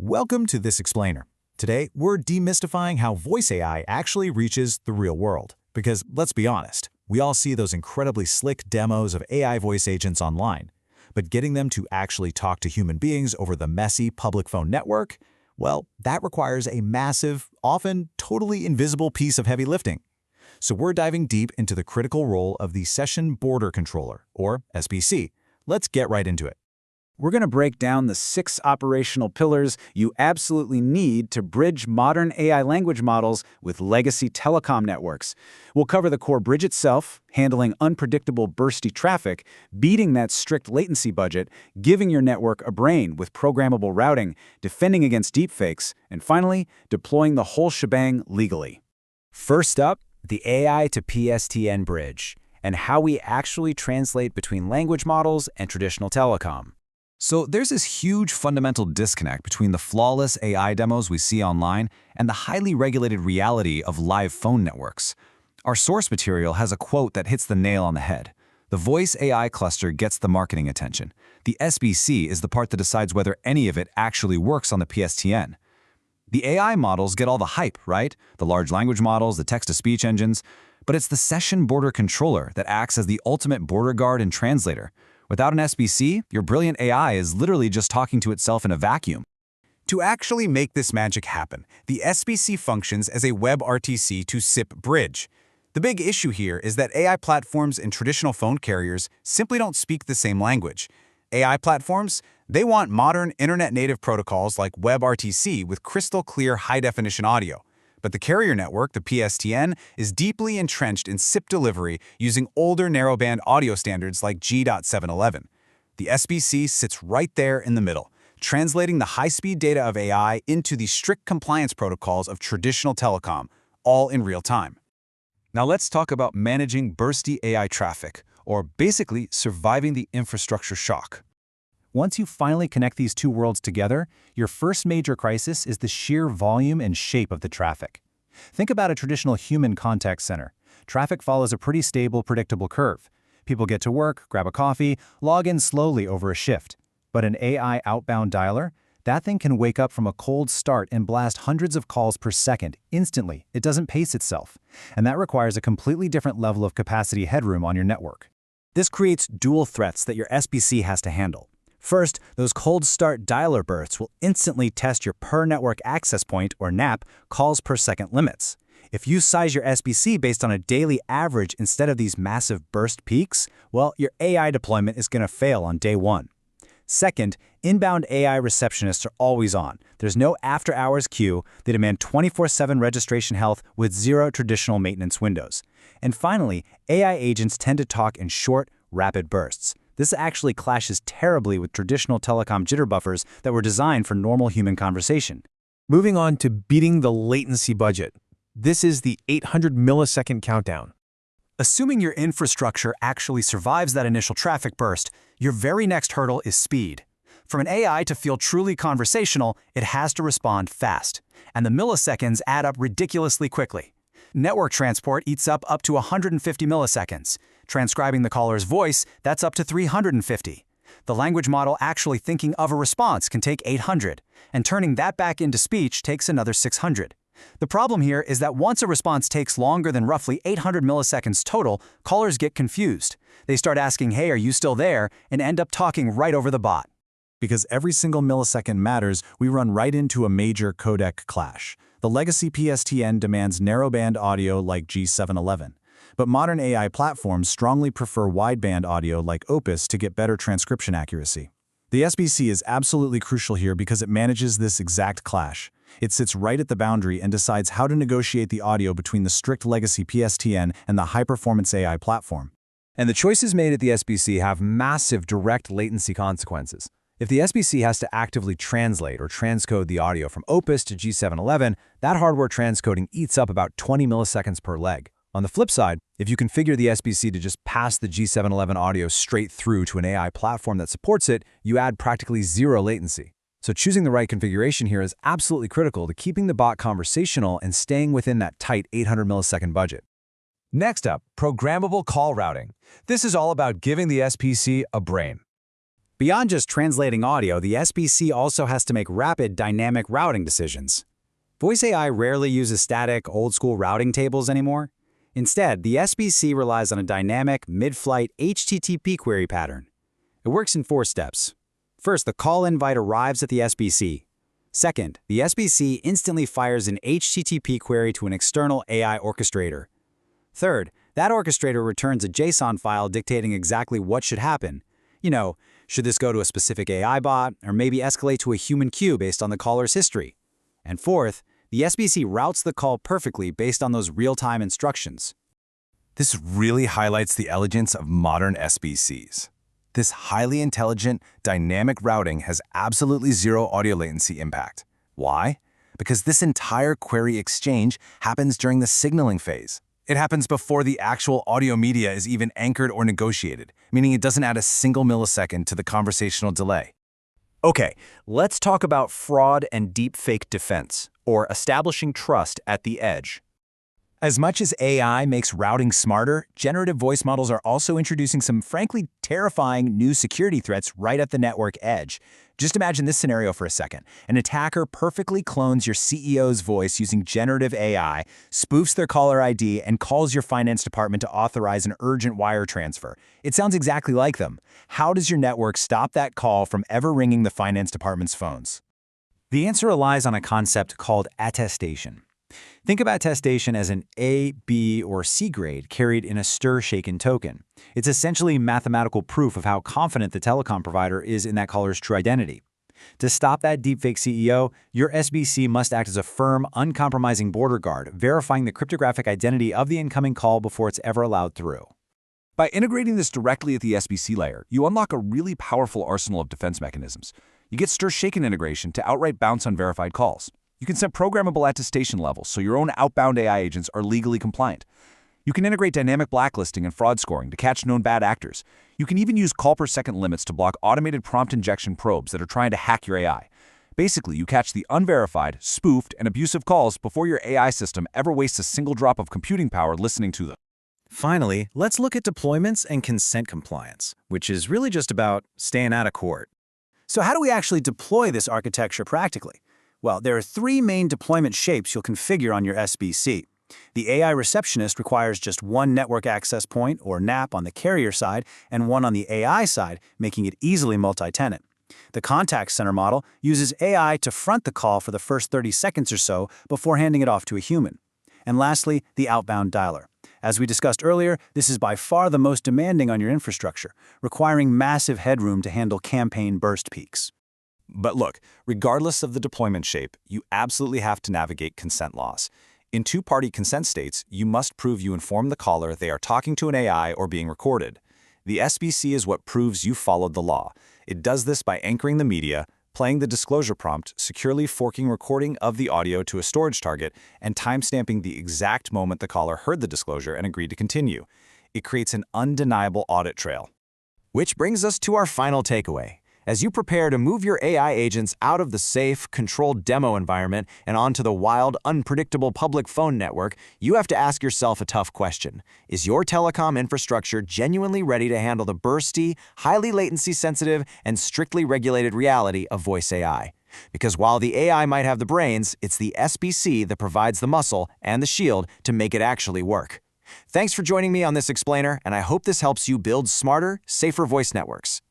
Welcome to This Explainer. Today, we're demystifying how voice AI actually reaches the real world. Because, let's be honest, we all see those incredibly slick demos of AI voice agents online. But getting them to actually talk to human beings over the messy public phone network, well, that requires a massive, often totally invisible piece of heavy lifting. So we're diving deep into the critical role of the Session Border Controller, or SBC. Let's get right into it. We're going to break down the 6 operational pillars you absolutely need to bridge modern AI language models with legacy telecom networks. We'll cover the core bridge itself, handling unpredictable bursty traffic, beating that strict latency budget, giving your network a brain with programmable routing, defending against deepfakes, and finally, deploying the whole shebang legally. First up, the AI to PSTN bridge, and how we actually translate between language models and traditional telecom. So there's this huge fundamental disconnect between the flawless AI demos we see online and the highly regulated reality of live phone networks. Our source material has a quote that hits the nail on the head. The voice AI cluster gets the marketing attention. The SBC is the part that decides whether any of it actually works on the PSTN. The AI models get all the hype, right? The large language models, the text-to-speech engines. But it's the Session Border Controller that acts as the ultimate border guard and translator. Without an SBC, your brilliant AI is literally just talking to itself in a vacuum. To actually make this magic happen, the SBC functions as a WebRTC to SIP bridge. The big issue here is that AI platforms and traditional phone carriers simply don't speak the same language. AI platforms, they want modern internet-native protocols like WebRTC with crystal-clear high-definition audio. But the carrier network, the PSTN, is deeply entrenched in SIP delivery using older narrowband audio standards like G.711. The SBC sits right there in the middle, translating the high-speed data of AI into the strict compliance protocols of traditional telecom, all in real time. Now let's talk about managing bursty AI traffic, or basically surviving the infrastructure shock. Once you finally connect these two worlds together, your first major crisis is the sheer volume and shape of the traffic. Think about a traditional human contact center. Traffic follows a pretty stable, predictable curve. People get to work, grab a coffee, log in slowly over a shift. But an AI outbound dialer? That thing can wake up from a cold start and blast hundreds of calls per second instantly. It doesn't pace itself. And that requires a completely different level of capacity headroom on your network. This creates dual threats that your SBC has to handle. First, those cold start dialer bursts will instantly test your per network access point, or NAP, calls per second limits. If you size your SBC based on a daily average instead of these massive burst peaks, well, your AI deployment is going to fail on day one. Second, inbound AI receptionists are always on. There's no after-hours queue. They demand 24/7 registration health with 0 traditional maintenance windows. And finally, AI agents tend to talk in short, rapid bursts. This actually clashes terribly with traditional telecom jitter buffers that were designed for normal human conversation. Moving on to beating the latency budget. This is the 800 millisecond countdown. Assuming your infrastructure actually survives that initial traffic burst, your very next hurdle is speed. For an AI to feel truly conversational, it has to respond fast, and the milliseconds add up ridiculously quickly. Network transport eats up to 150 milliseconds. Transcribing the caller's voice, that's up to 350. The language model actually thinking of a response can take 800, and turning that back into speech takes another 600. The problem here is that once a response takes longer than roughly 800 milliseconds total, callers get confused. They start asking, "Hey, are you still there?" and end up talking right over the bot. Because every single millisecond matters, we run right into a major codec clash. The legacy PSTN demands narrowband audio like G.711. But modern AI platforms strongly prefer wideband audio like Opus to get better transcription accuracy. The SBC is absolutely crucial here because it manages this exact clash. It sits right at the boundary and decides how to negotiate the audio between the strict legacy PSTN and the high-performance AI platform. And the choices made at the SBC have massive direct latency consequences. If the SBC has to actively translate or transcode the audio from Opus to G.711, that hardware transcoding eats up about 20 milliseconds per leg. On the flip side, if you configure the SBC to just pass the G.711 audio straight through to an AI platform that supports it, you add practically 0 latency. So choosing the right configuration here is absolutely critical to keeping the bot conversational and staying within that tight 800 millisecond budget. Next up, programmable call routing. This is all about giving the SBC a brain. Beyond just translating audio, the SBC also has to make rapid dynamic routing decisions. Voice AI rarely uses static, old-school routing tables anymore. Instead, the SBC relies on a dynamic, mid-flight HTTP query pattern. It works in 4 steps. First, the call invite arrives at the SBC. Second, the SBC instantly fires an HTTP query to an external AI orchestrator. Third, that orchestrator returns a JSON file dictating exactly what should happen. Should this go to a specific AI bot, or maybe escalate to a human queue based on the caller's history? And fourth, the SBC routes the call perfectly based on those real-time instructions. This really highlights the elegance of modern SBCs. This highly intelligent, dynamic routing has absolutely zero audio latency impact. Why? Because this entire query exchange happens during the signaling phase. It happens before the actual audio media is even anchored or negotiated, meaning it doesn't add a single millisecond to the conversational delay. Okay, let's talk about fraud and deepfake defense, or establishing trust at the edge. As much as AI makes routing smarter, generative voice models are also introducing some frankly terrifying new security threats right at the network edge. Just imagine this scenario for a second. An attacker perfectly clones your CEO's voice using generative AI, spoofs their caller ID, and calls your finance department to authorize an urgent wire transfer. It sounds exactly like them. How does your network stop that call from ever ringing the finance department's phones? The answer relies on a concept called attestation. Think of attestation as an A, B, or C grade carried in a stir-shaken token. It's essentially mathematical proof of how confident the telecom provider is in that caller's true identity. To stop that deepfake CEO, your SBC must act as a firm, uncompromising border guard, verifying the cryptographic identity of the incoming call before it's ever allowed through. By integrating this directly at the SBC layer, you unlock a really powerful arsenal of defense mechanisms. You get stir-shaken integration to outright bounce unverified calls. You can set programmable attestation levels so your own outbound AI agents are legally compliant. You can integrate dynamic blacklisting and fraud scoring to catch known bad actors. You can even use call-per-second limits to block automated prompt injection probes that are trying to hack your AI. Basically, you catch the unverified, spoofed, and abusive calls before your AI system ever wastes a single drop of computing power listening to them. Finally, let's look at deployments and consent compliance, which is really just about staying out of court. So how do we actually deploy this architecture practically? Well, there are 3 main deployment shapes you'll configure on your SBC. The AI receptionist requires just one network access point, or NAP, on the carrier side and one on the AI side, making it easily multi-tenant. The contact center model uses AI to front the call for the first 30 seconds or so before handing it off to a human. And lastly, the outbound dialer. As we discussed earlier, this is by far the most demanding on your infrastructure, requiring massive headroom to handle campaign burst peaks. But look, regardless of the deployment shape, you absolutely have to navigate consent laws. In 2-party consent states, you must prove you inform the caller they are talking to an AI or being recorded. The SBC is what proves you followed the law. It does this by anchoring the media, playing the disclosure prompt, securely forking recording of the audio to a storage target, and timestamping the exact moment the caller heard the disclosure and agreed to continue. It creates an undeniable audit trail. Which brings us to our final takeaway. As you prepare to move your AI agents out of the safe, controlled demo environment and onto the wild, unpredictable public phone network, you have to ask yourself a tough question. Is your telecom infrastructure genuinely ready to handle the bursty, highly latency-sensitive, and strictly regulated reality of voice AI? Because while the AI might have the brains, it's the SBC that provides the muscle and the shield to make it actually work. Thanks for joining me on this explainer, and I hope this helps you build smarter, safer voice networks.